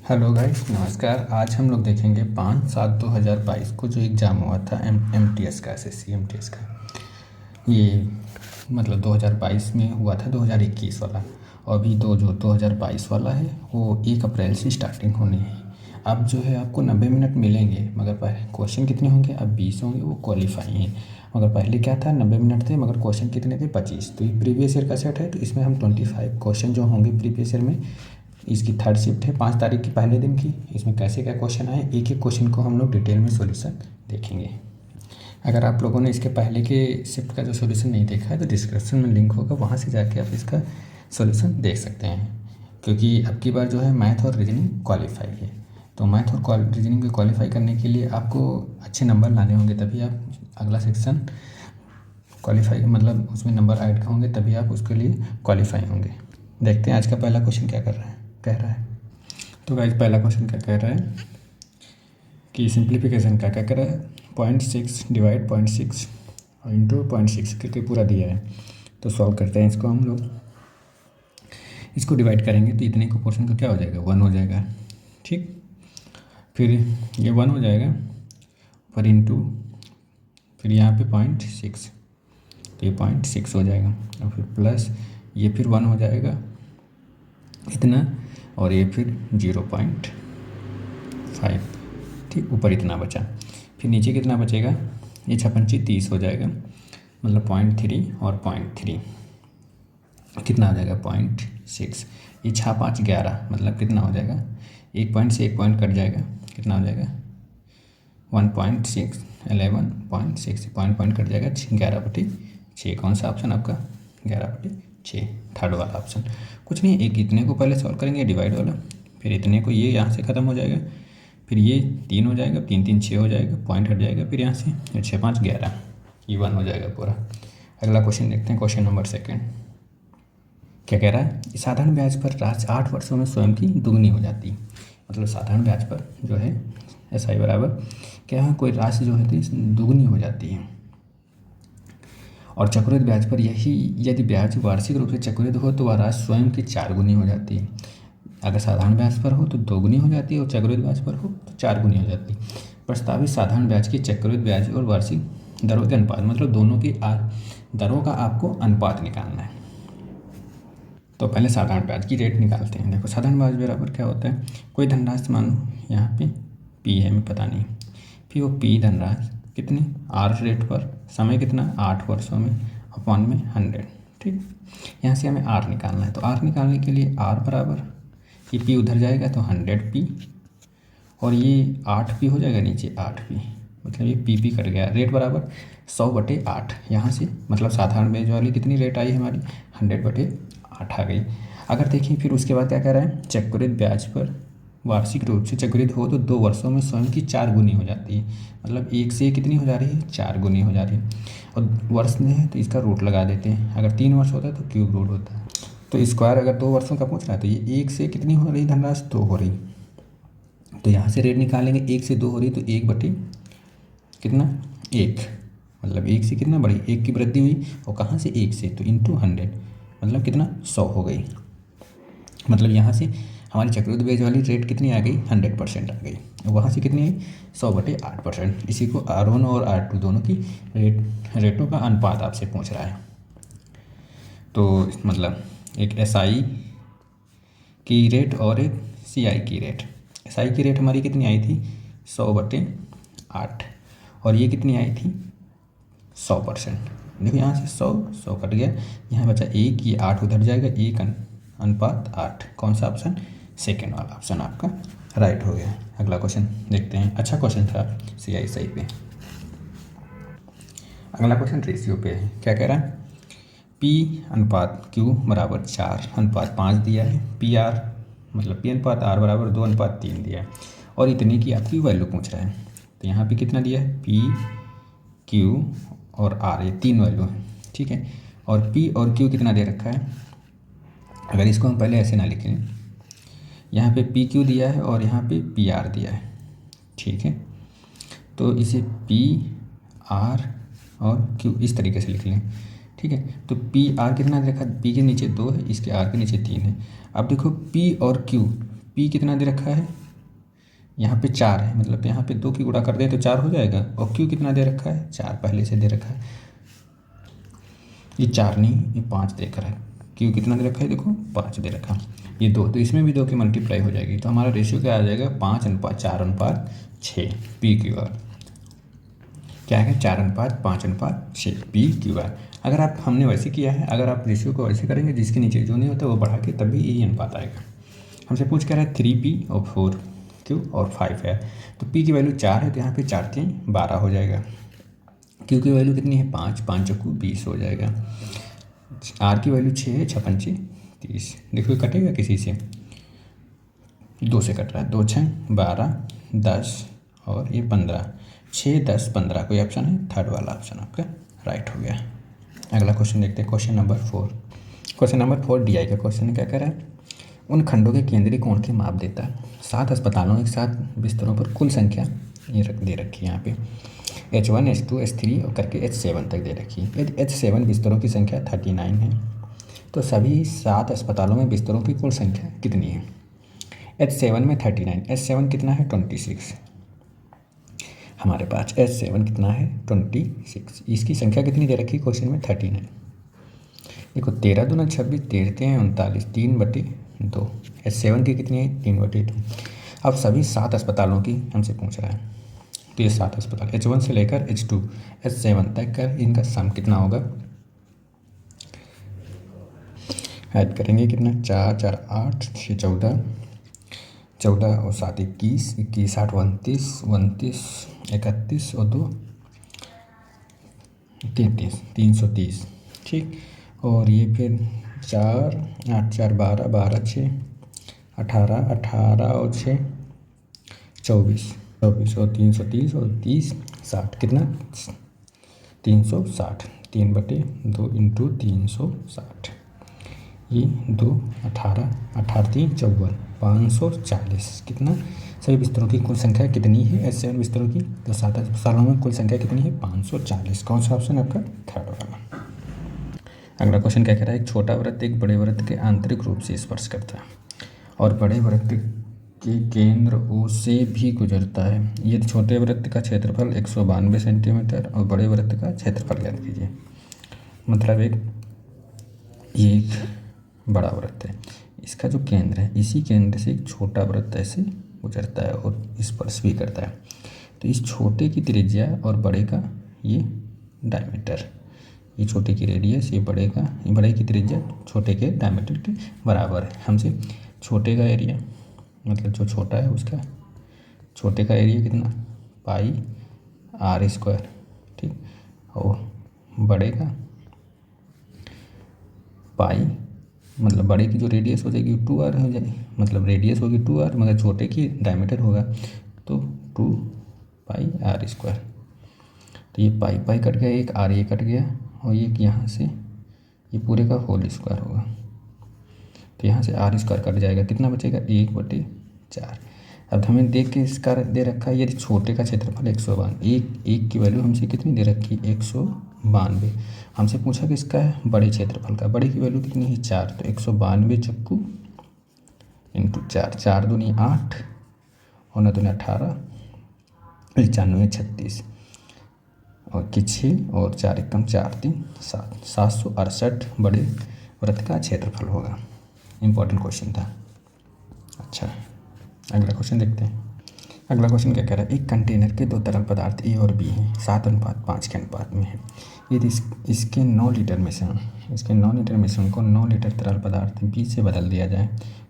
Hello guys, नमस्कार। आज हम लोग देखेंगे 5/7/2022 को जो एग्ज़ाम हुआ था एमटीएस का, एसएससी एमटीएस का। ये मतलब 2022 में हुआ था, 2021 वाला। और अभी तो जो 2022 वाला है वो 1 अप्रैल से स्टार्टिंग होनी है। अब जो है आपको 90 मिनट मिलेंगे, मगर पहले क्वेश्चन कितने होंगे? अब 20 होंगे, वो क्वालिफाई हैं। मगर पहले क्या था, 90 मिनट थे मगर क्वेश्चन कितने थे? 25। तो ये प्रीवियस ईयर का सेट है, तो इसमें हम 25 क्वेश्चन जो होंगे प्रीवियस ईयर में। इसकी थर्ड शिफ्ट है 5 तारीख की, पहले दिन की। इसमें कैसे क्या क्वेश्चन आए, एक एक क्वेश्चन को हम लोग डिटेल में सॉल्यूशन देखेंगे। अगर आप लोगों ने इसके पहले के शिफ्ट का जो सॉल्यूशन नहीं देखा है तो डिस्क्रिप्शन में लिंक होगा, वहाँ से जाके आप इसका सॉल्यूशन देख सकते हैं। क्योंकि अब की बार जो है मैथ और रीजनिंग क्वालिफाई है, तो मैथ और रीजनिंग को क्वालिफाई करने के लिए आपको अच्छे नंबर लाने होंगे, तभी आप अगला सेक्शन क्वालिफाई, मतलब उसमें नंबर ऐड होंगे, तभी आप उसके लिए क्वालिफाई होंगे। देखते हैं आज का पहला क्वेश्चन क्या कह रहा है। तो गाइस, पहला क्वेश्चन क्या कह रहा है कि सिंप्लीफिकेशन क्या क्या कर रहा है। 0.6 डिवाइड 0.6 इंटू 0.6 करके पूरा दिया है। तो सॉल्व करते हैं इसको हम लोग। इसको डिवाइड करेंगे तो इतने को पोर्शन का क्या हो जाएगा? 1 हो जाएगा। ठीक, फिर ये 1 हो जाएगा, फिर इंटू, फिर यहाँ पे 0.6, तो ये 0.6 हो जाएगा। और फिर प्लस ये फिर 1 हो जाएगा इतना, और ये फिर 0.5। ठीक, ऊपर इतना बचा। फिर नीचे कितना बचेगा? ये 56 30 हो जाएगा, मतलब 0.3 और 0.3 कितना हो जाएगा? 0.6। ये 6 5 11, मतलब कितना हो जाएगा? 1 पॉइंट से 1 पॉइंट कट जाएगा, कितना हो जाएगा? 1.6 11.6 पॉइंट कट जाएगा, 11/6। कौन सा ऑप्शन आपका? 11/6, थर्ड वाला ऑप्शन। कुछ नहीं, एक इतने को पहले सॉल्व करेंगे डिवाइड वाला, फिर इतने को, ये यहाँ से ख़त्म हो जाएगा, फिर ये 3 हो जाएगा, 3 3 6 हो जाएगा, पॉइंट हट जाएगा, फिर यहाँ से 6 5 11, ये 1 हो जाएगा पूरा। अगला क्वेश्चन देखते हैं, क्वेश्चन नंबर 2 क्या कह रहा है। साधारण ब्याज पर राशि 8 वर्षों में स्वयं की दुगनी हो जाती है। मतलब साधारण ब्याज पर जो है SI बराबर क्या है, कोई राशि जो है दुगनी हो जाती है। और चक्रवृद्धि ब्याज पर यही, यदि ब्याज वार्षिक रूप से चक्रवृद्धि हो तो वह राशि स्वयं की 4 गुनी हो जाती है। अगर साधारण ब्याज पर हो तो 2 गुनी हो जाती है, और चक्रवृद्धि ब्याज पर हो तो 4 गुनी हो जाती है। प्रस्तावित साधारण ब्याज की चक्रवृद्धि ब्याज और वार्षिक दरों के अनुपात, मतलब दोनों की दरों का आपको अनुपात निकालना है। तो पहले साधारण ब्याज की रेट निकालते हैं। देखो, साधारण ब्याज बराबर क्या होता है, कोई धनराशि मानो यहाँ पे P है, हमें पता नहीं, फिर वो P धनराशि कितनी R रेट पर, समय कितना 8 वर्षों में, अपॉन में 100। ठीक, यहाँ से हमें R निकालना है। तो R निकालने के लिए R बराबर, ये P उधर जाएगा तो 100P, और ये 8P हो जाएगा नीचे 8P, मतलब ये P कट गया। रेट बराबर 100/8 यहाँ से, मतलब साधारण ब्याज वाली कितनी रेट आई हमारी? 100/8 आ गई। अगर देखिए फिर उसके बाद क्या कह रहा है, चक्रवृद्धि ब्याज पर वार्षिक रूप से चक्रवृद्धि हो तो 2 वर्षों में स्वयं की 4 गुनी हो जाती है। मतलब 1 से कितनी हो जा रही है? 4 गुनी हो जा रही है। और वर्ष में है तो इसका रूट लगा देते हैं। अगर 3 वर्ष होता है तो क्यूब रूट होता है। तो स्क्वायर अगर 2 वर्षों का पूछ रहा है तो ये 1 से कितनी हो रही धनराशि? 2 हो रही। तो यहाँ से रेट निकालेंगे, 1 से 2 हो रही तो 1 कितना? 1, मतलब 1 से कितना बढ़ी? 1 की वृद्धि हुई, और कहाँ से? 1 से, तो इंटू 100, मतलब कितना? 100 हो गई। मतलब यहाँ से हमारी चक्रवृद्धि ब्याज वाली रेट कितनी आ गई? 100% आ गई। वहाँ से कितनी आई? 100/8%। इसी को R1 और R2 दोनों की रेटों का अनुपात आपसे पूछ रहा है। तो मतलब एक SI की रेट और एक CI की रेट। SI की रेट हमारी कितनी आई थी? 100/8, और ये कितनी आई थी? 100%। देखो यहाँ से 100 कट गया, यहाँ बचा 1, ये 8 उधर जाएगा, 1:8। कौन सा ऑप्शन? सेकेंड वाला ऑप्शन आपका राइट हो गया। अगला क्वेश्चन देखते हैं। अच्छा क्वेश्चन था CI पे। अगला क्वेश्चन रेशियो पे है। क्या कह रहा है, P/Q बराबर 4/5 दिया है। PR मतलब P/R बराबर 2/3 दिया है, और इतने की आपकी वैल्यू पूछ रहा है। तो यहाँ पे कितना दिया है? P, Q और R, ये 3 वैल्यू है। ठीक है, और P और Q कितना दे रखा है? अगर इसको हम पहले ऐसे ना लिखें, यहाँ पे PQ दिया है और यहाँ पे PR दिया है। ठीक है, तो इसे PR और Q इस तरीके से लिख लें। ठीक है, तो PR कितना दे रखा है? P के नीचे 2 है, इसके R के नीचे 3 है। अब देखो P और Q, पी कितना दे रखा है, यहाँ पे 4 है, मतलब यहाँ पे 2 की गुणा कर दें तो 4 हो जाएगा। और क्यू कितना दे रखा है, 4 पहले से दे रखा है। ये 4 नहीं, ये 5 दे रखा है। क्यू कितना दे रखा है, देखो 5 दे रखा है। ये 2, तो इसमें भी 2 की मल्टीप्लाई हो जाएगी, तो हमारा रेशियो क्या आ जाएगा, 5:4:6 पी क्यू आर। क्या है, 4:5:6 पी क्यू आर। अगर आप हमने वैसे किया है, अगर आप रेशियो को वैसे करेंगे जिसके नीचे जो नहीं होता वो बढ़ा के तब भी यही अनुपात आएगा। हमसे पूछ क्या रहा है, 3P और 4Q और 5 है। तो P की वैल्यू 4 है, तो यहाँ पे 4×3=12 हो जाएगा। Q की वैल्यू कितनी है, 5, 5×4=20 हो जाएगा। R की वैल्यू 6 है, 6×5=30। देखो ये कटेगा किसी से, 2 से कट रहा है, 2×6=12, 10 और ये 15, 6, 10, 15 कोई ऑप्शन है, थर्ड वाला ऑप्शन आपका राइट हो गया। अगला क्वेश्चन देखते हैं, question number 4। Question number 4 DI का क्वेश्चन क्या कह रहा है, उन खंडों के केंद्रीय कोण की माप देता है। 7 अस्पतालों एक साथ बिस्तरों पर कुल संख्या ये दे रखी है यहाँ पे, H1, H2, H3 और करके H7 तक दे रखी है। यदि H7 बिस्तरों की संख्या 39 है तो सभी 7 अस्पतालों में बिस्तरों की कुल संख्या कितनी है। H7 में 39, H7 कितना है 26, हमारे पास H7 कितना है 26, इसकी संख्या कितनी दे रखी है क्वेश्चन में 39। देखो 13 दूना 26, 13 39, 3/2। H7 की कितनी है 3/2। अब सभी 7 अस्पतालों की हमसे पूछ रहा है, तो ये 7 अस्पताल H1 से लेकर H2 H7 तक का इनका सम कितना होगा, ऐड करेंगे कितना, 4, 4, 8, 6, 14, 14 और 7, 21, 21, 8, 29, 29, 31 और 2, 33, 330। ठीक, और ये फिर 4, 8, 4, 12, 12, 6, 18, 18 और 6, 24, 24 और 330 और 30, 60 कितना 360, 3/2 इंटू 360, ये 2, 18, 18, 3, 54, 540 कितना। सभी बिस्तरों की कुल संख्या कितनी है H7 बिस्तरों की, तो 7 अस्पतालों में कुल संख्या कितनी है 540। कौन सा ऑप्शन है आपका, थर्ड वाला। अगला क्वेश्चन क्या कह रहा है, एक छोटा वृत्त एक बड़े वृत्त के आंतरिक रूप से स्पर्श करता है और बड़े वृत्त के केंद्र O से भी गुजरता है। ये छोटे वृत्त का क्षेत्रफल 192 सेंटीमीटर और बड़े वृत्त का क्षेत्रफल ज्ञात कीजिए। मतलब एक बड़ा वृत्त है, इसका जो केंद्र है, इसी केंद्र से एक छोटा वृत्त ऐसे गुजरता है और स्पर्श भी करता है। तो इस छोटे की त्रिज्या और बड़े का ये डायमीटर, ये छोटे की रेडियस, ये बड़े की त्रिज्या छोटे के डायमीटर के बराबर है। हमसे छोटे का एरिया, मतलब जो छोटा है उसका छोटे का एरिया कितना, πr², ठीक, और बड़े का पाई, मतलब बड़े की जो रेडियस हो जाएगी 2r हो जाएगी, मतलब रेडियस होगी 2r मगर छोटे की डायमीटर होगा तो 2πr²। तो ये पाई कट गया, एक r ये कट गया और ये यहाँ से ये पूरे का होल स्क्वायर होगा, तो यहाँ से r² कट जाएगा, कितना बचेगा 1/4। अब हमें देख के इसका दे रखा है, यदि छोटे का क्षेत्रफल 192, एक की वैल्यू हमसे कितनी दे रखी है 192। हमसे पूछा कि इसका है बड़े क्षेत्रफल का, बड़े की वैल्यू कितनी है 4, तो 192 चक्कू इंटू 4, 4 दूनी 8 और 9 दूनी 18, 95, 36 और 6 और 4 एकम 4, 3, 7, 768 बड़े वृत्त का क्षेत्रफल होगा। इम्पोर्टेंट क्वेश्चन था। अच्छा, अगला क्वेश्चन देखते हैं। अगला क्वेश्चन क्या कह रहा है, एक कंटेनर के 2 तरल पदार्थ A और B हैं, 7:5 के अनुपात में है। यदि इसके 9 लीटर मिश्रण को 9 लीटर तरल पदार्थ B से बदल दिया जाए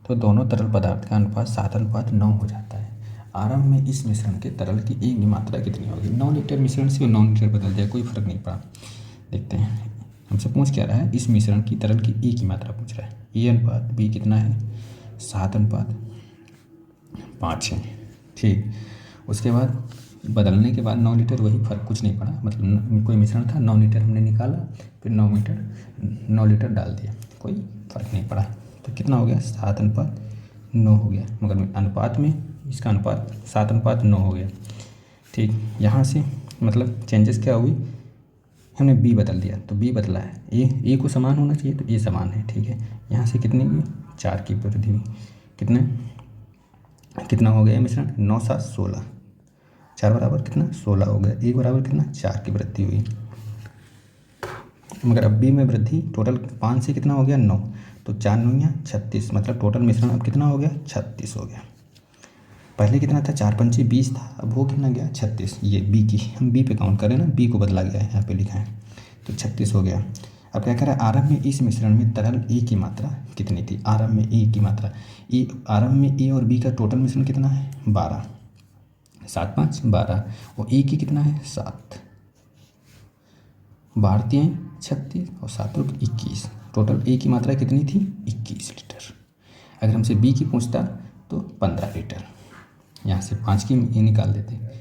तो दोनों तरल पदार्थ का अनुपात 7:9 हो जाता है। आरंभ में इस मिश्रण के तरल की A की मात्रा कितनी होगी। 9 लीटर मिश्रण से 9 लीटर बदल दिया, कोई फर्क नहीं पड़ा। देखते हैं, हमसे पूछ क्या रहा है, इस मिश्रण की तरल की A की मात्रा पूछ रहा है। A/B कितना है 7:5 है, ठीक। उसके बाद बदलने के बाद 9 लीटर, वही फर्क, कुछ नहीं पड़ा, मतलब कोई मिश्रण था 9 लीटर हमने निकाला, फिर 9 लीटर डाल दिया, कोई फर्क नहीं पड़ा। तो कितना हो गया 7:9 हो गया, मगर अनुपात में इसका अनुपात 7:9 हो गया, ठीक। यहाँ से मतलब चेंजेस क्या हुई, हमने B बदल दिया तो B बदला है, A को समान होना चाहिए तो A समान है, ठीक है। यहाँ से कितनी हुई 4 की वृद्धि हुई, कितने कितना हो गया मिश्रण, 9 7 16, 4 बराबर कितना 16 हो गया, 1 बराबर कितना 4 की वृद्धि हुई। मगर अब बी में वृद्धि टोटल 5 से कितना हो गया 9, तो 4 9 36, मतलब टोटल मिश्रण अब कितना हो गया 36 हो गया। पहले कितना था 4 पंचे 20 था, अब वो कितना गया 36। ये बी की, हम बी पे काउंट करें ना, बी को बदला गया है, यहाँ पे लिखा है, तो 36 हो गया। अब क्या करें, आरंभ में इस मिश्रण में तरल ए की मात्रा कितनी थी, आरंभ में ए की मात्रा, ए आरंभ में ए और बी का टोटल मिश्रण कितना है 12, 7 5 12, और ए की कितना है 7, 12 36 और 7 21, टोटल ए की मात्रा कितनी थी 21 लीटर। अगर हमसे बी की पूछता तो 15 लीटर, यहाँ से 5 की ये निकाल देते हैं,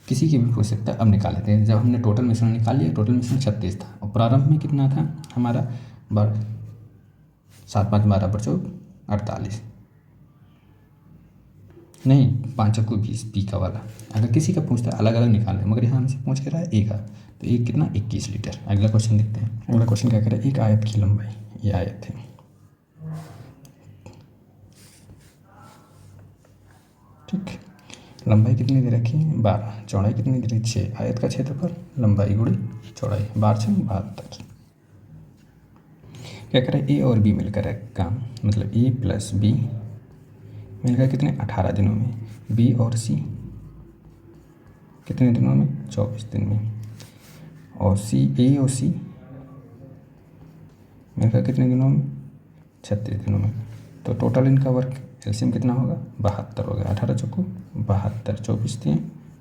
किसी की भी पूछ सकता है। अब निकाल लेते हैं, जब हमने टोटल मिश्रण निकाल लिया, टोटल मिश्रण 36 था और प्रारंभ में कितना था हमारा 7 5 12 पर 48, नहीं 5 को 20 पी का वाला। अगर किसी का पूछता है अलग अलग निकाल लें, मगर यहाँ हमसे पूछ के रहा है ए का, तो एक कितना 21 लीटर। अगला क्वेश्चन देखते हैं। अगला क्वेश्चन क्या करें, एक आयत की लंबाई, ये आयत है, ठीक, लंबाई कितनी दे रखी है 12, चौड़ाई कितनी दे रखी 6, आयत का क्षेत्रफल लंबाई गुणी चौड़ाई 12 6 72। क्या करें, ए और बी मिलकर एक काम, मतलब ए प्लस बी मिलकर कितने 18 दिनों में, बी और सी कितने दिनों में 24 दिन में, और सी ए और सी मिलकर कितने दिनों में 36 दिनों में। तो टोटल इनका वर्क एलसीएम कितना होगा 72 होगा, 18 चौको 72, 24 3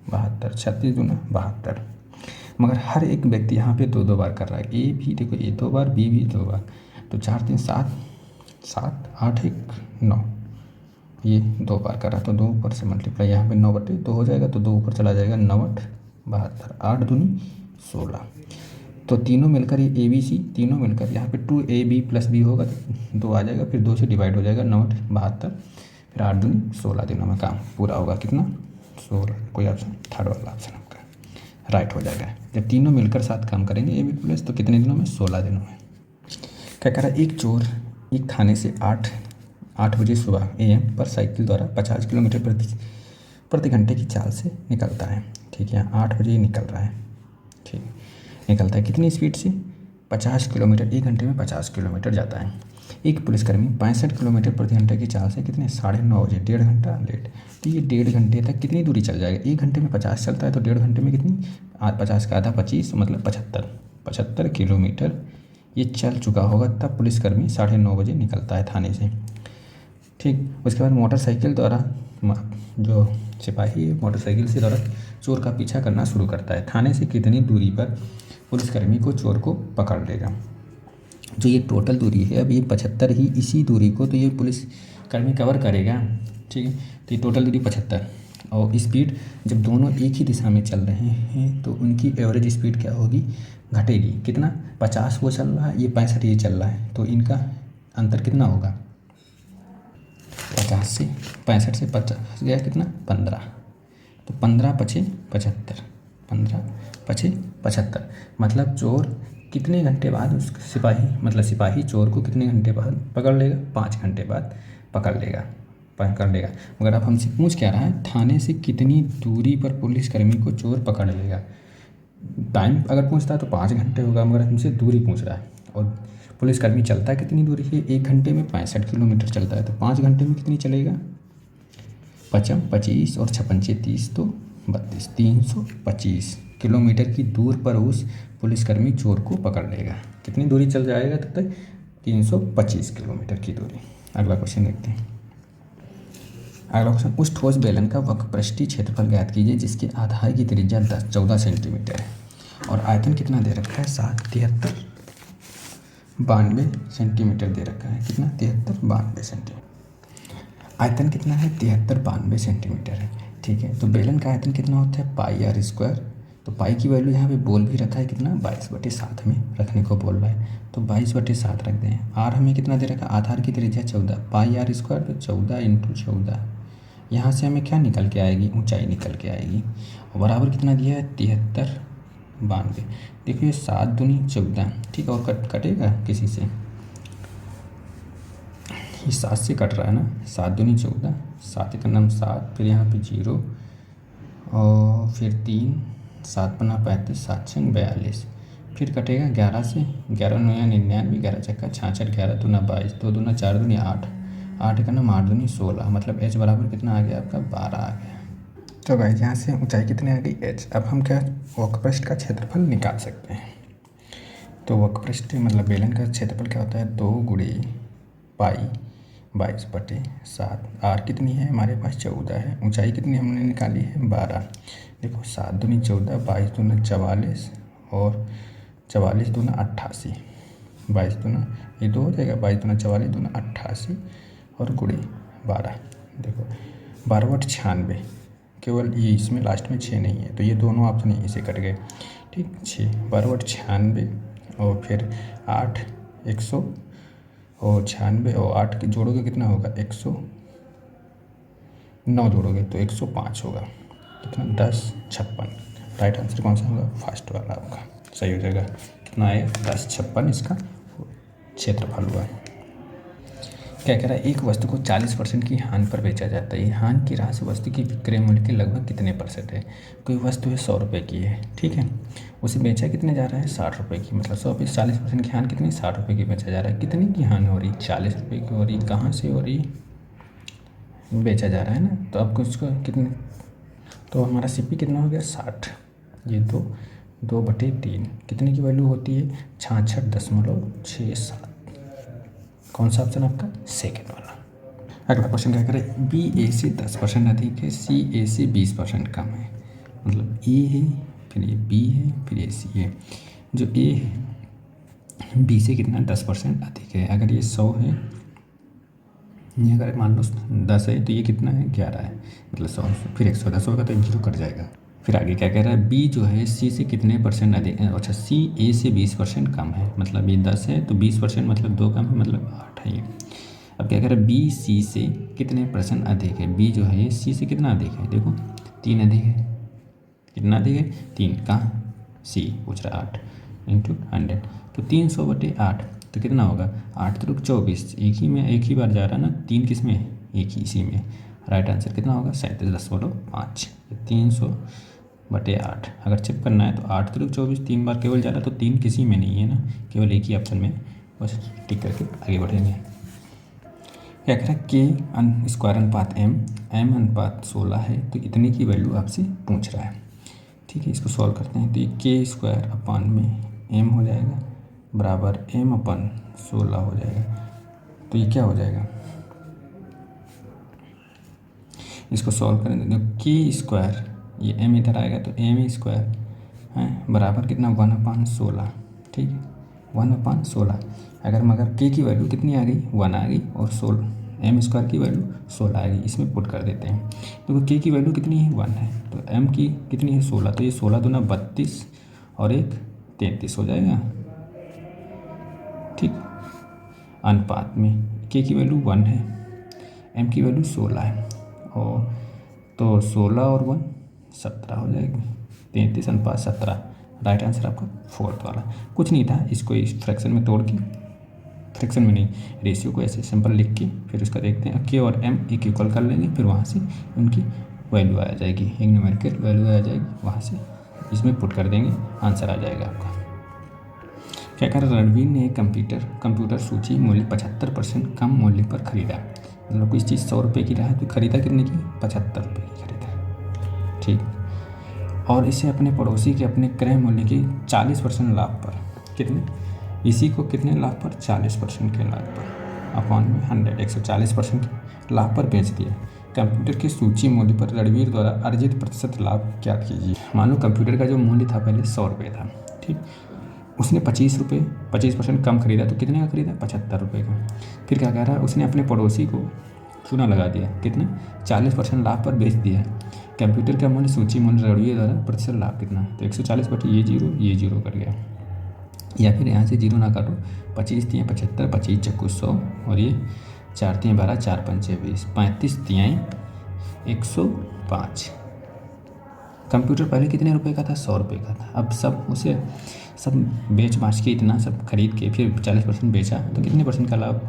72, 36 दूना 72। मगर हर एक व्यक्ति यहाँ पे 2 2 बार कर रहा है, ए भी देखो, ए 2 बार, बी भी 2 बार, तो 4 3 7 7 8 1 9, ये 2 बार कर रहा है, तो 2 ऊपर से मल्टीप्लाई, यहाँ पे 9/2 हो जाएगा, तो 2 ऊपर चला जाएगा, 9 8 72, 8 दूनी 16। तो तीनों मिलकर ये ए बी सी, तीनों मिलकर यहाँ पे 2AB + B होगा, तो 2 आ जाएगा, फिर 2 से डिवाइड हो जाएगा, 9 8 72, फिर 8 दूनी 16 दिनों में काम पूरा होगा। कितना 16, कोई ऑप्शन थर्ड वाला ऑप्शन आपका राइट हो जाएगा। जब तीनों मिलकर साथ काम करेंगे AB +, तो कितने दिनों में 16 दिनों में। क्या कह रहा है, एक चोर एक थाने से 8 बजे सुबह AM पर साइकिल द्वारा 50 किलोमीटर प्रति घंटे की चाल से निकलता है, ठीक है, 8 बजे निकल रहा है, ठीक, निकलता है कितनी स्पीड से 50 किलोमीटर, 1 घंटे में 50 किलोमीटर जाता है। एक पुलिसकर्मी 65 किलोमीटर प्रति घंटे की चाल से कितने 9:30 बजे, 1.5 घंटा लेट, तो ये 1.5 घंटे तक कितनी दूरी चल जाएगा, 1 घंटे में 50 चलता है, तो 1.5 घंटे में कितनी 50 का आधा 25, मतलब 75 किलोमीटर ये चल चुका होगा, तब पुलिसकर्मी 9:30 बजे निकलता है थाने से, ठीक। उसके बाद मोटरसाइकिल द्वारा जो सिपाही मोटरसाइकिल से द्वारा चोर का पीछा करना शुरू करता है, थाने से कितनी दूरी पर पुलिसकर्मी को चोर को पकड़ लेगा। जो ये टोटल दूरी है, अब ये 75 ही, इसी दूरी को तो ये पुलिसकर्मी कवर करेगा, ठीक है, तो ये टोटल दूरी 75, और स्पीड जब दोनों एक ही दिशा में चल रहे हैं तो उनकी एवरेज स्पीड क्या होगी, घटेगी, कितना 50 वो चल रहा है, ये 65 ये चल रहा है, तो इनका अंतर कितना होगा 50 से 65 से 50 गया कितना 15, तो 15 × 5 = 75, 15 × 5 = 75, मतलब चोर कितने घंटे बाद उस सिपाही चोर को कितने घंटे बाद पकड़ लेगा, 5 घंटे बाद पकड़ लेगा। मगर अब हमसे पूछ क्या रहा है, थाने से कितनी दूरी पर पुलिसकर्मी को चोर पकड़ लेगा। टाइम अगर पूछता है तो 5 घंटे होगा, मगर हमसे दूरी पूछ रहा है, और पुलिसकर्मी चलता है कितनी दूरी है, 1 घंटे में 65 किलोमीटर चलता है, तो 5 घंटे में कितनी चलेगा 5 25 और 6 5 30, तो 32, 325 किलोमीटर की दूर पर उस पुलिसकर्मी चोर को पकड़ लेगा। कितनी दूरी चल जाएगा तब तक 325 किलोमीटर की दूरी। अगला क्वेश्चन देखते हैं। अगला क्वेश्चन, उस ठोस बेलन का वक्रपृष्ठीय क्षेत्रफल ज्ञात कीजिए जिसके आधार की त्रिज्या 14 सेंटीमीटर है और आयतन कितना दे रखा है 92 सेंटीमीटर दे रखा है, कितना 92 सेंटीमीटर, आयतन कितना है 92 सेंटीमीटर है, ठीक है। तो बेलन का आयतन कितना होता है πr², तो पाई की वैल्यू यहाँ पे बोल भी रखा है कितना 22/7 में रखने को बोल रहा है, तो 22/7 रख दें। आर हमें कितना दे रखा है, आधार की त्रिज्या 14, πr², तो 14 × 14, यहाँ से हमें क्या निकल के आएगी, ऊंचाई निकल के आएगी, और बराबर कितना दिया है 93/92। देखिए 7 दूनी 14, ठीक है, और कटेगा किसी से, ये 7 से कट रहा है ना, 7 दूनी 14, 7 एक नम 7, फिर यहाँ पे 0 और फिर 3, 7 पन्ना 35, 7 छंग 42, फिर कटेगा 11 से, 11 9 99, 11 चक्का 66, 11 दूना 22, 2 दूना 4 दूनी 8, 8 एक नम 8 दूनी 16, मतलब h बराबर कितना आ गया आपका 12 आ गया। तो गाइस यहाँ से ऊंचाई कितनी आ गई h। अब हम क्या वक्रपृष्ठ का क्षेत्रफल निकाल सकते हैं। तो वक्रपृष्ठ मतलब बेलन का क्षेत्रफल क्या होता है 2 गुणे पाई 22/7। आर कितनी है हमारे पास 14 है। ऊंचाई कितनी हमने निकाली है 12। देखो 7 दूनी 14, 22 दूना 44 और 44 दूना 88, 22 दूना ये 2 हो जाएगा, 22 दूना 44 दूना 88 और गुणे 12। देखो 12/96, केवल ये इसमें लास्ट में 6 नहीं है तो ये दोनों ऑप्शन यहीं से कट गए। ठीक 6 12/96 और फिर 8 100 और 96 और 8 के जोड़ोगे कितना होगा 109 जोड़ोगे तो 105 होगा। कितना 1056। राइट आंसर कौन सा होगा फर्स्ट वाला होगा, सही हो जाएगा। कितना आएगा 1056 इसका क्षेत्रफल हुआ। क्या कह रहा है एक वस्तु को 40% की हानि पर बेचा जाता है। हानि की राशि वस्तु की विक्रय मूल्य के लगभग कितने % है। कोई वस्तु है 100 रुपये की है, ठीक है, उसे बेचा कितने जा रहा है 60 रुपये की, मतलब 100 पे 40% की हानि कितनी 60 रुपये की बेचा जा रहा है। कितने की हानि हो रही 40 रुपये की हो रही, कहाँ से हो रही बेचा जा रहा है ना। तो अब कुछ कितने, तो हमारा CP कितना हो गया 60, ये 2/3 कितने की वैल्यू होती है 66.67। कौन सा ऑप्शन आपका सेकेंड वाला। अगला क्वेश्चन क्या करें BA से 10% अधिक है, CA से 20% कम है। मतलब A है फिर ये B है फिर ये C है। जो A है B से कितना 10% अधिक है। अगर ये 100 है, ये अगर मान लो 10 है तो ये कितना है 11 है, मतलब 100 फिर 110 होगा तो 0 कट जाएगा। फिर आगे क्या कह रहा है B जो है C से कितने % अधिक है। अच्छा C A से 20% कम है, मतलब ये 10 है तो 20% मतलब 2 कम है, मतलब 8 है ये। अब क्या कह रहा है B C से कितने % अधिक है। B जो है C से कितना अधिक है, देखो 3 अधिक है। कितना अधिक है 3, कहाँ C पूछ रहा है 8 × 100 तो 300/8 तो कितना होगा 8 × 24, एक ही बार जा रहा है ना, 3 किस में एक ही इसी में। राइट आंसर कितना होगा 37.5। 300/8 अगर चेक करना है तो 8 × 24 3 बार केवल जा रहा है तो 3 किसी में नहीं है ना, केवल एक ही ऑप्शन में, बस टिक करके आगे बढ़ेंगे। क्या कह रहा है K² M अनुपात 16 है तो इतने की वैल्यू आपसे पूछ रहा है। ठीक है, इसको सॉल्व करते हैं तो ये K² में M हो जाएगा बराबर M/16 हो जाएगा। तो ये क्या हो जाएगा, इसको सॉल्व करें तो K², ये M इधर आएगा तो M² है बराबर कितना 1/16। ठीक है 1/16। मगर K की वैल्यू कितनी आ गई 1 आ गई और M² की वैल्यू 16 आ गई, इसमें पुट कर देते हैं। तो K की वैल्यू कितनी है 1 है तो M की कितनी है 16, तो ये 16 दूना 32 और 1 33 हो जाएगा। ठीक, अनुपात में K की वैल्यू 1 है, M की वैल्यू 16 है और तो 16 और 1 17 हो जाएगी, 33:17। राइट आंसर आपका फोर्थ वाला। कुछ नहीं था, इसको इस फ्रैक्शन में तोड़ के, फ्रैक्शन में नहीं रेशियो को ऐसे सिंपल लिख के फिर उसका देखते हैं K और M एक इक्वल कर लेंगे, फिर वहाँ से उनकी वैल्यू आ जाएगी, एक न्यूमेरिकल वैल्यू आ जाएगी, वहाँ से इसमें पुट कर देंगे आंसर आ जाएगा आपका। क्या कह रहा है रणवीर ने एक कंप्यूटर सूची मूल्य 75% कम मूल्य पर खरीदा। मतलब कोई चीज़ 100 रुपये की रहा है तो खरीदा कितने की 75 रुपये की खरीदा। ठीक, और इसे अपने पड़ोसी के अपने क्रय मूल्य की 40% लाभ पर कितने, इसी को कितने लाभ पर 40% के लाभ पर अपॉन में 100 140% के लाभ पर बेच दिया। कंप्यूटर की सूची मूल्य पर रणवीर द्वारा अर्जित प्रतिशत लाभ ज्ञात कीजिए। मान लो कंप्यूटर का जो मूल्य था पहले 100 रुपये था, ठीक, उसने 25% कम खरीदा तो कितने का खरीदा 75 रुपये का। फिर क्या कह रहा है उसने अपने पड़ोसी को चूना लगा दिया, कितना 40% लाभ पर बेच दिया। कंप्यूटर का मूल्य सूची मूल्य रणवीर द्वारा प्रतिशत लाभ कितना, तो 140 ये जीरो कट गया, या फिर यहाँ से 0 ना काटो, 25 × 75, 25 × 100 और ये 4 × 12, 4 × 5 = 20, 35 × 105 कंप्यूटर पहले कितने रुपए का था? 100 रुपये का था। अब सब बेच बाच के इतना सब खरीद के फिर 40% बेचा तो कितने परसेंट का लाभ,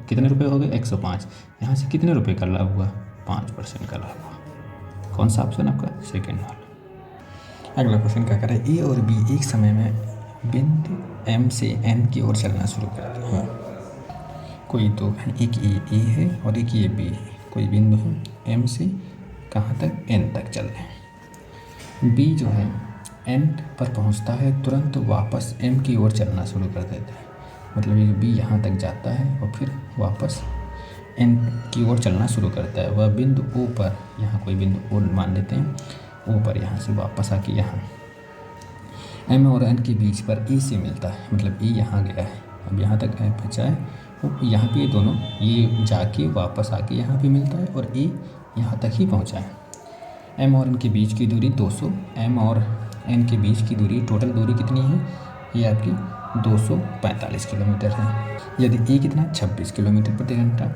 कितने रुपए हो गए? 105। यहाँ से कितने रुपए का लाभ हुआ? 5% का लाभ हुआ। कौन सा ऑप्शन आपका? सेकेंड वाला। अगला क्वेश्चन क्या कर रहा है? ए और बी एक समय में बिंदु एम से एन की ओर चलना शुरू करते हैं। कोई दो, एक ए है और एक ये बी है। कोई बिंदु है एम से कहाँ तक? एन तक चल रहे हैं। बी जो है एन पर पहुंचता है, तुरंत वापस एम की ओर चलना शुरू कर देता है। मतलब ये बी यहाँ तक जाता है और फिर वापस एन की ओर चलना शुरू करता है। वह बिंदु ओ पर, यहाँ कोई बिंदु ओ मान लेते हैं, ओ पर यहाँ से वापस आके यहाँ एम और एन के बीच पर ए से मिलता है। मतलब ए यहाँ गया है, अब यहाँ तक पहुँचा है, वो यहाँ पे दोनों ये जाके वापस आके यहाँ पे मिलता है और ए यहाँ तक ही पहुँचा है। एम और एन के बीच की दूरी 200, एम और एन के बीच की दूरी, टोटल दूरी कितनी है? ये आपकी 245 किलोमीटर है। यदि ए कितना? 26 किलोमीटर प्रति घंटा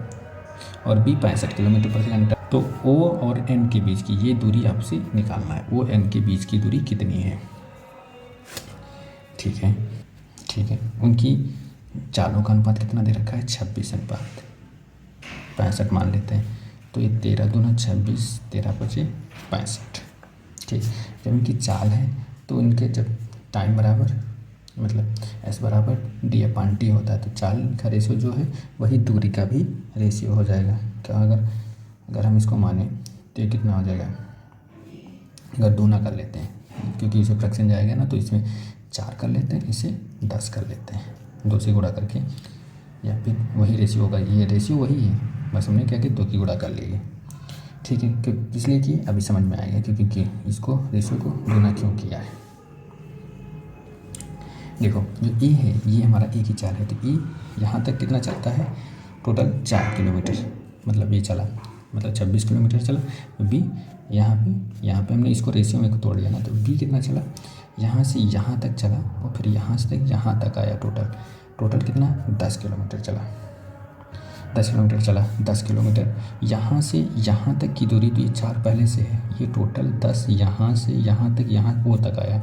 और बी 65 किलोमीटर प्रति घंटा, तो ओ और एन के बीच की ये दूरी आपसे निकालना है। ओ एन के बीच की दूरी कितनी है? ठीक है, ठीक है। उनकी चालों का अनुपात कितना दे रखा है? 26:65 मान लेते हैं। तो ये 13 दूना 26, 13 बचे 65। ठीक, जब इनकी चाल है तो इनके जब टाइम बराबर, मतलब एस बराबर डी/टी होता है, तो चाल का रेशियो जो है वही दूरी का भी रेशियो हो जाएगा। क्या अगर हम इसको माने तो ये कितना हो जाएगा? अगर दूना कर लेते हैं, क्योंकि इसे फ्रैक्शन जाएगा ना, तो इसमें 4 कर लेते हैं, इसे 10 कर लेते हैं, 2 से गुणा करके, या फिर वही रेशियो होगा। ये रेशियो वही है, बस हमने क्या किया, 2 की गुणा कर लिए। ठीक है, इसलिए कि अभी समझ में आएगा क्योंकि इसको रेशियो को गुना क्यों किया है। देखो जो ए है ये हमारा ए की चाल है, तो ए यहाँ तक कितना चलता है? Total 4 kilometre. मतलब ये चला, मतलब 26 किलोमीटर चला। बी यहाँ पे हमने इसको रेशियो में तोड़ दिया ना, तो बी कितना चला? यहाँ से यहाँ तक चला और फिर यहाँ से यहाँ तक आया। टोटल कितना? 10 किलोमीटर चला। 10 किलोमीटर चला। 10 किलोमीटर यहाँ से यहाँ तक की दूरी, तो ये 4 पहले से है, ये टोटल 10 यहाँ से यहाँ तक, यहाँ वो तक आया।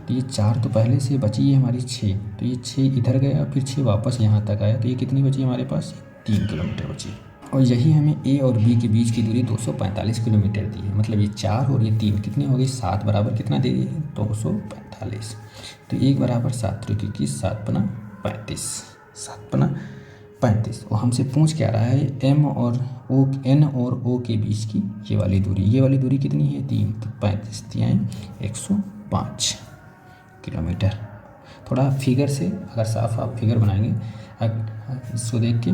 तो ये 4 तो पहले से बची है हमारी 6, तो ये 6 इधर गया, फिर 6 वापस यहाँ तक आया, तो ये कितनी बची हमारे पास? 3 किलोमीटर बची। और यही हमें ए और बी के बीच की दूरी 245 किलोमीटर दी है। मतलब ये 4 और ये 3 कितनी हो गई? 7 बराबर कितना दे दी है? 245। तो 1 बराबर 7, क्योंकि 7×35, 7×35। वो हमसे पूछ क्या रहा है? एम और ओ, एन और ओ के बीच की ये वाली दूरी कितनी है? 3। तो 35 दिया है 105 किलोमीटर। थोड़ा फिगर से, अगर साफ आप फिगर बनाएंगे, इसको देख के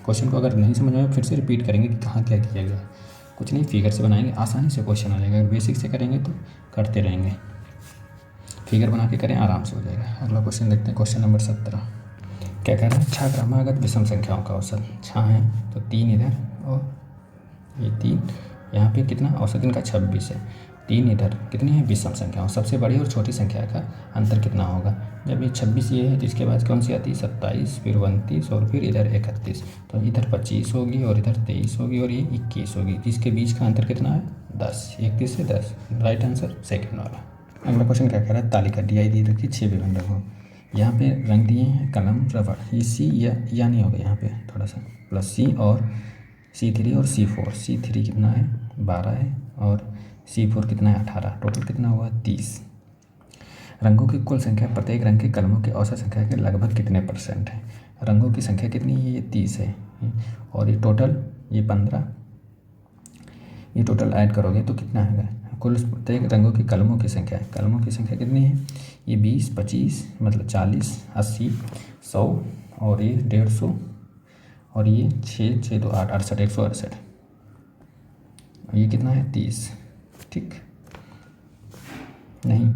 क्वेश्चन को अगर नहीं समझ में आए फिर से रिपीट करेंगे कि कहाँ क्या किया गया। कुछ नहीं, फिगर से बनाएंगे, आसानी से क्वेश्चन आ जाएगा। अगर बेसिक से करेंगे तो करते रहेंगे, फिगर बना के करें, आराम से हो जाएगा। अगला क्वेश्चन देखते हैं, क्वेश्चन नंबर 17। क्या कह रहा है? छः क्रमागत विषम संख्याओं का औसत। 6 है तो 3 इधर और ये 3 यहाँ पे कितना? औसत इनका 26 है। 3 इधर कितनी है? विषम संख्याओं। सबसे बड़ी और छोटी संख्या का अंतर कितना होगा? जब ये 26 ये है तो इसके बाद कौन सी आती है? 27, फिर 29 और फिर इधर 31। तो इधर 25 होगी और इधर 23 होगी और ये 21 होगी। इसके बीच का अंतर कितना है? 10। 31 से 10, राइट आंसर सेकेंड वाला। अगला क्वेश्चन क्या कह रहा है? तालिका DI दी रखी 6 विभिन्न रंगों। यहाँ पे रंग दिए हैं कलम, रबड़। ये सी या नहीं होगा यहाँ पे थोड़ा सा, प्लस सी और C3 और C4। C3 कितना है? 12 है और C4 कितना है? 18। टोटल कितना हुआ? 30। रंगों की कुल संख्या प्रत्येक रंग के कलमों की औसत संख्या के लगभग कितने % है? रंगों की संख्या कितनी है? ये 30 है और ये टोटल ये 15। ये टोटल ऐड करोगे तो कितना आएगा? कुल प्रत्येक रंगों की कलमों की संख्या कितनी है? ये 20, 25, मतलब 40, 80, 100 और ये 150 और ये 6, 6, 2, 8, 68, 168। ये कितना है? 30। ठीक नहीं,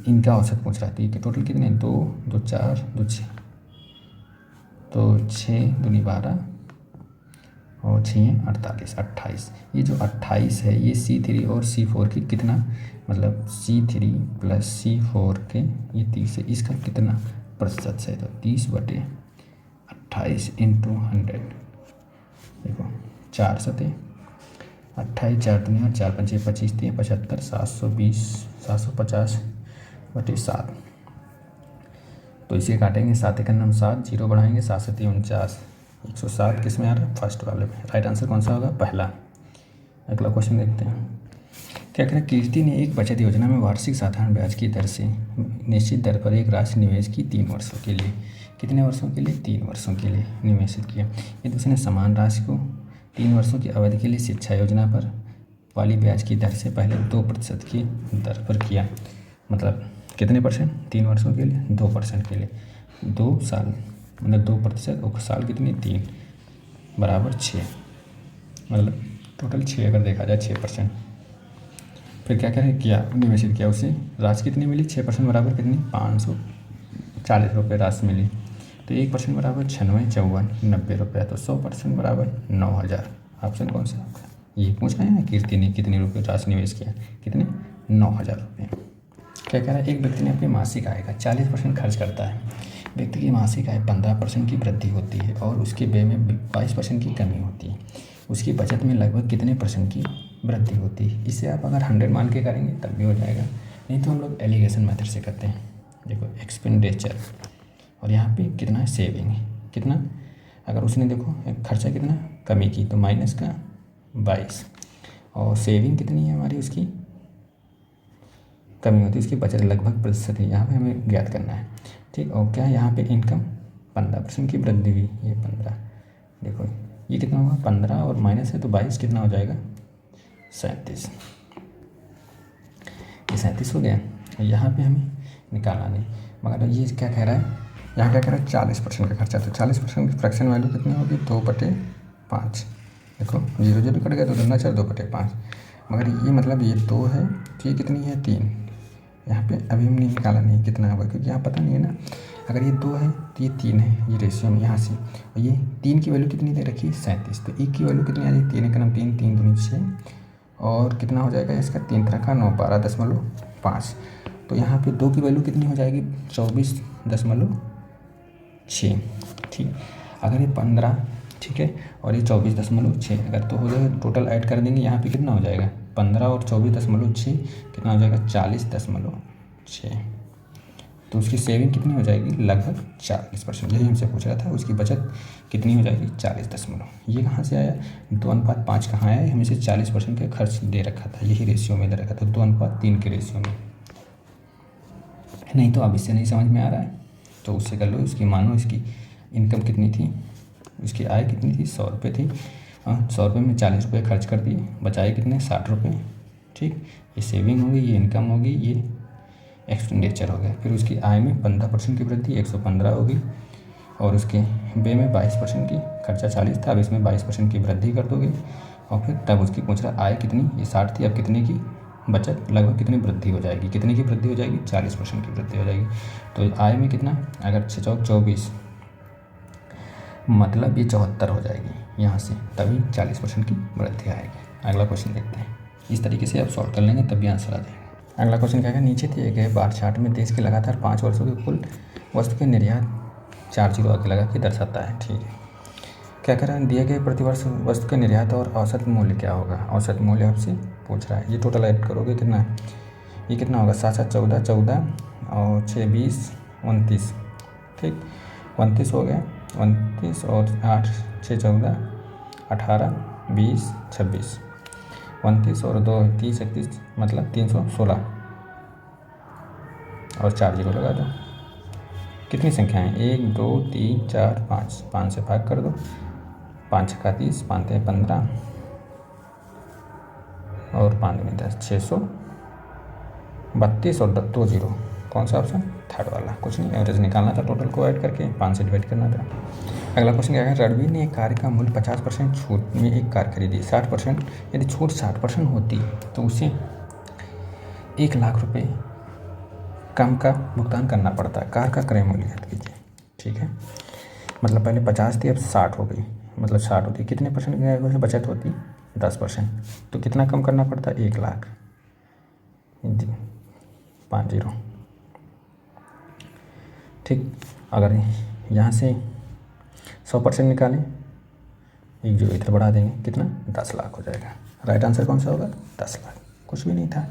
इनका औसत पूछ रहा है कि टोटल कितने? 2, 2, 4, 2, 6, तो 6 दूनी 12 और 6, 48, 28। ये जो 28 है ये C3 और C4 की कितना, मतलब C3 + C4 के ये 30 है, इसका कितना प्रतिशत है? तो 30/28 × 100। देखो 4 सते 28 4 दुनिया 4 पंचे 25 3 75 720 750 बटे 7। तो इसे काटेंगे 7 एक नम 7 जीरो बढ़ाएंगे 7 से 3 49 107 किस में आ रहा है फर्स्ट वाले में। राइट आंसर कौन सा होगा पहला। अगला क्वेश्चन देखते हैं। क्या करें कीर्ति ने एक बचत योजना में वार्षिक साधारण ब्याज की दर से निश्चित दर पर एक राशि निवेश की 3 वर्षों के लिए। कितने वर्षों के लिए 3 वर्षों के लिए निवेशित किया। यदि उसने समान राशि को 3 वर्षों की अवधि के लिए शिक्षा योजना पर वाली ब्याज की दर से पहले 2% की दर पर किया। मतलब कितने परसेंट 3 वर्षों के लिए 2% के लिए 2 साल मतलब 2% और साल कितनी 3 बराबर 6 मतलब टोटल 6 अगर देखा जाए 6%। फिर क्या करें किया निवेशित किया उसे राशि कितनी मिली 6% बराबर कितनी 540 रुपये राशि मिली। तो 1% बराबर 96 54 90 रुपये तो 100% बराबर 9000। ऑप्शन कौन सा होगा। ये पूछ रहे हैं कीर्ति ने कितने रुपये राशि निवेश किया कितने 9000 रुपये। क्या कह रहा है एक व्यक्ति ने अपनी मासिक आय का 40% खर्च करता है। व्यक्ति की मासिक आय 15% की वृद्धि होती है और उसके व्यय में 22% की कमी होती है। उसकी बचत में लगभग कितने % की वृद्धि होती है। इसे आप अगर 100 मान के करेंगे तब भी हो जाएगा, नहीं तो हम लोग एलिगेशन मेथड से करते हैं। देखो एक्सपेंडिचर और यहाँ पे कितना है सेविंग कितना। अगर उसने देखो खर्चा कितना कमी की तो माइनस का 22 और सेविंग कितनी है हमारी उसकी कमी होती है उसकी बचत लगभग प्रतिशत है यहाँ पे हमें ज्ञात करना है। ठीक और क्या यहाँ पे इनकम 15% की वृद्धि हुई ये 15 देखो ये कितना होगा 15 और माइनस है तो 22 कितना हो जाएगा 37। ये 37 हो गया। यहाँ पे हमें निकालना नहीं मगर ये क्या कह रहा है यहाँ क्या कह रहा है 40% का खर्चा। तो 40% की फ्रैक्शन वैल्यू कितनी होगी 2/5। देखो 0 0 कट गया तो दुना 4 2/5 मगर ये मतलब ये 2 है तो ये कितनी है 3। यहाँ पे अभी हमने निकाला नहीं कितना होगा क्योंकि यहाँ पता नहीं है ना। अगर ये 2 है तो ये 3 है ये रेशियो में यहाँ से और ये 3 की वैल्यू कितनी दे रखी है 37। तो 1 की वैल्यू कितनी आ जाएगी 3 1 3 3 दूनी 6 और कितना हो जाएगा इसका 3 3 का 9 12.5। तो यहाँ पे 2 की वैल्यू कितनी हो जाएगी 24.6। ठीक अगर ये 15 ठीक है और ये 24.6 अगर तो हो जाएगा टोटल ऐड कर देंगे यहाँ पे कितना हो जाएगा 15 और 24.6 कितना हो जाएगा 40.6। तो उसकी सेविंग कितनी हो जाएगी लगभग 40%। यही हमसे पूछ रहा था उसकी बचत कितनी हो जाएगी 40 ये कहाँ से आया 2:5 कहाँ आया हमें से 40% का खर्च दे रखा था यही रेशियो में दे रखा था 2:3 के रेशियो में। नहीं तो अब इससे नहीं समझ में आ रहा है तो उससे कर लो। उसकी मानो इसकी इनकम कितनी थी उसकी आय कितनी थी 100 रुपये थी। 100 रुपये में 40 रुपये खर्च कर दिए बचाए कितने 60 रुपये। ठीक ये सेविंग होगी ये इनकम होगी ये एक्सपेंडिचर हो गया। फिर उसकी आय में 15% की वृद्धि 115 होगी और उसके व्यय में 22% की खर्चा 40 था अब इसमें 22% की वृद्धि कर दोगे और फिर तब उसकी पूछ रहा आय कितनी ये 60 थी अब कितने की बचत लगभग कितनी वृद्धि हो जाएगी कितने की वृद्धि हो जाएगी 40% की वृद्धि हो जाएगी। तो आय में कितना अगर 6 चौक 24 मतलब ये 74 हो जाएगी यहाँ से तभी 40% की वृद्धि आएगी। अगला क्वेश्चन देखते हैं। इस तरीके से आप सॉल्व कर लेंगे तभी आंसर आ जाएगा। अगला क्वेश्चन क्या है नीचे दिए गए बार चार्ट में देश के लगातार 5 वर्षों के कुल वस्तु के निर्यात 4 0 आगे लगा के दर्शाता है। ठीक है क्या कह रहा है दिए गए प्रतिवर्ष वस्तु के निर्यात और औसत मूल्य क्या होगा। औसत मूल्य आपसे पूछ रहा है ये टोटल ऐड करोगे कितना ये कितना होगा 7 7 14 14 और 6 20 29। ठीक 29 हो गया 29 और 8 6 14 18 20 26 29 और 2 30 31 मतलब 316 और 4 0 लगा दो। कितनी संख्याएं 1 2 3 4 5 5 से भाग कर दो 5 छक्का 30 5 3 15 और 5 में 10 632 और 2 0 कौन सा ऑप्शन थर्ड वाला। कुछ नहीं एवरेज निकालना था टोटल को ऐड करके 5 से डिवाइड करना था। अगला क्वेश्चन क्या है रणवीर ने एक कार का मूल्य 50% छूट में एक कार खरीदी 60% यदि छूट 60% होती तो उसे 1 लाख रुपये कम का भुगतान करना पड़ता है। कार का क्रय मूल्य याद कीजिए। ठीक है मतलब पहले 50 थी अब 60 हो गई मतलब 60 होती कितने परसेंट की बचत होती 10%। तो कितना कम करना पड़ता है 1 लाख 50। ठीक अगर यहाँ से 100% निकालें एक जो इधर बढ़ा देंगे कितना 10 लाख हो जाएगा। राइट आंसर कौन सा होगा 10 लाख, कुछ भी नहीं था,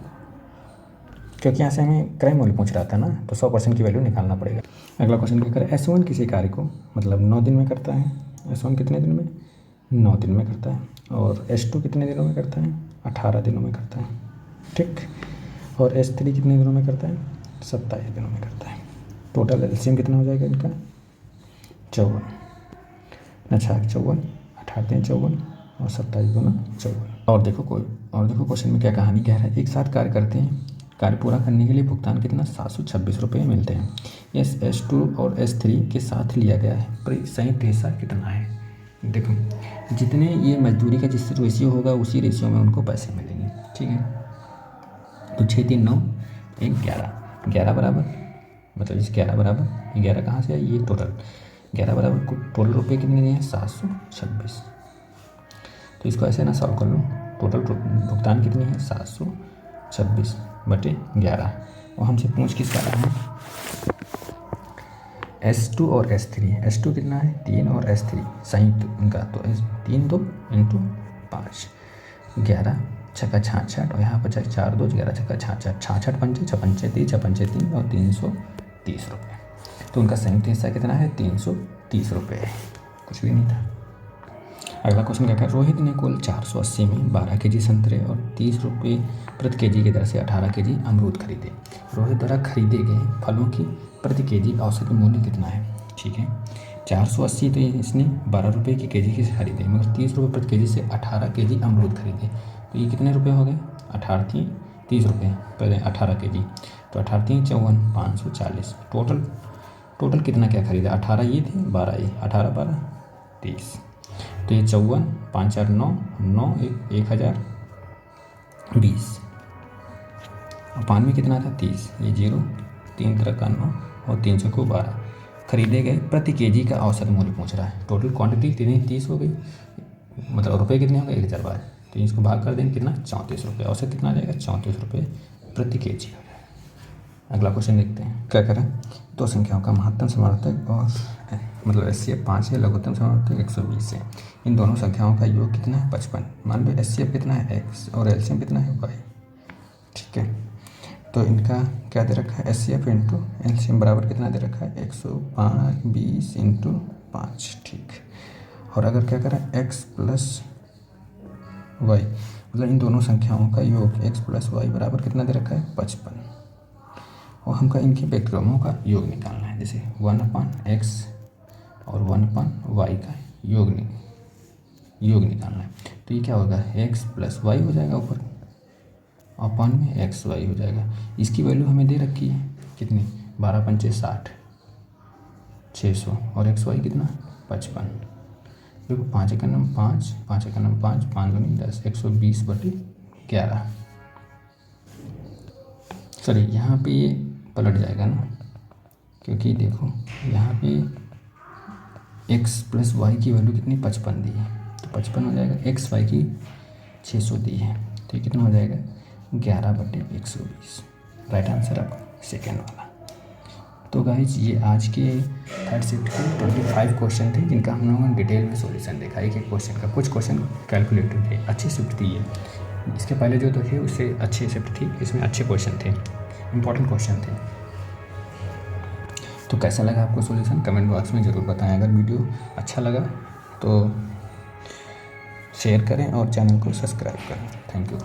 क्योंकि यहाँ से हमें क्रय मूल्य पूछ रहा था ना, तो 100% की वैल्यू निकालना पड़ेगा। अगला क्वेश्चन क्या करें, S1 किसी कार्य को मतलब 9 दिन में करता है। S1 कितने दिन में 9 दिन में करता है। और S2 कितने दिनों में करता है 18 दिनों में करता है, ठीक। और S3 कितने दिनों में करता है 27 दिनों में करता है। टोटल एलसीएम कितना हो जाएगा इनका 54। अच्छा 54, 18 दिन 54 और 27 दूना 54। और देखो क्वेश्चन में क्या कहानी कह रहा है, एक साथ कार्य करते हैं, कार्य पूरा करने के लिए भुगतान कितना 726 रुपये मिलते हैं। S2 और S3 के साथ लिया गया है, पर संयुक्त हिस्सा कितना है। देखो जितने ये मजदूरी का जिस रेशियो होगा उसी रेशियो में उनको पैसे मिलेंगे, ठीक है। तो 6 3 9 1 11, 11 बराबर मतलब इस 11 बराबर 11 कहाँ से आई, ये टोटल 11 बराबर टोटल रुपये कितने दिए हैं 726। तो इसको ऐसे ना सॉल्व कर लो, टोटल भुगतान कितनी है 726 बटे 11। और हमसे पूछ किसका रहा है S2 और S3। S2 कितना है 3 और S3 संयुक्त उनका, तो 3 2 इंटू 5 11 छक्का 66 और यहाँ 50 4 2 11 छक्का 66 66 पंचे 56 30 56 3 और 330 रुपये। तो उनका संयुक्त हिस्सा कितना है 330 रुपये, कुछ भी नहीं था। अगला क्वेश्चन क्या है, रोहित ने कुल 480 में 12 केजी संतरे और 30 रुपये प्रति केजी की दर से 18 केजी अमरूद खरीदे। रोहित द्वारा खरीदे गए फलों की प्रति केजी औसत मूल्य कितना है, ठीक है। 480 तो इसने 12 रुपये की केजी की खरीदे, मगर 30 रुपये प्रति केजी से 18 केजी अमरूद खरीदे, तो ये कितने रुपये हो गए 18 30 रुपये पहले 18 केजी, तो 18 54 540। टोटल कितना क्या खरीदा, 18 ये थे 12 ये, 18 12 30, तो ये 54 5 4 9 9 1020। और पान में कितना था 30, ये 0 3 तरह का 9 और 300 को 12। खरीदे गए प्रति केजी का औसत मूल्य पूछ रहा है। टोटल क्वांटिटी कितनी 30 हो गई, मतलब रुपये कितने हो गए 1012, तो इसको भाग कर देंगे कितना 34 रुपये, औसत कितना आ जाएगा 34 रुपये प्रति केजी हो जाएगा। अगला क्वेश्चन देखते हैं क्या करें, दो संख्याओं का महत्तम समावर्तक और मतलब HCF 5 है, लघुत्तम समावर्तक 120 है। इन दोनों संख्याओं का योग कितना है 55। मान लो HCF कितना है x और LCM कितना है y, ठीक है। तो इनका क्या दे रखा है HCF इंटू LCM बराबर कितना दे रखा है 120 इंटू 5, ठीक। और अगर क्या करें x प्लस y, मतलब इन दोनों संख्याओं का योग x प्लस y बराबर कितना दे रखा है 55। और हमका इनके व्यक्तिक्रमों का योग निकालना है, जैसे 1/x और 1/y का योग निकालना है। तो ये क्या होगा x प्लस वाई हो जाएगा ऊपर, अपन में एक्स वाई हो जाएगा। इसकी वैल्यू हमें दे रखी है कितनी 12 पंचे 60 600 और एक्स वाई कितना 55। देखो 5 एक नम 5 5 एक नम 5 5 दूनी 10 120 बटे 11। सॉरी यहाँ पे ये पलट जाएगा ना, क्योंकि देखो यहाँ पे x प्लस वाई की वैल्यू कितनी 55 दी है, तो 55 हो जाएगा, एक्स वाई की 600 दी है, तो ये कितना हो जाएगा 11 बटे 120। राइट आंसर आपका सेकेंड वाला। तो गाइज ये आज के थर्ड शिफ्ट के 25 क्वेश्चन थे, जिनका हम लोगों ने डिटेल में सॉल्यूशन देखा एक एक क्वेश्चन का। कुछ क्वेश्चन कैलकुलेटेड थे, अच्छी शिफ्ट थी ये, इसके पहले जो थे उससे अच्छी शिफ्ट थी, इसमें अच्छे क्वेश्चन थे, इंपॉर्टेंट क्वेश्चन थे। तो कैसा लगा आपको सॉल्यूशन कमेंट बॉक्स में ज़रूर बताएं। अगर वीडियो अच्छा लगा तो शेयर करें और चैनल को सब्सक्राइब करें। Thank you.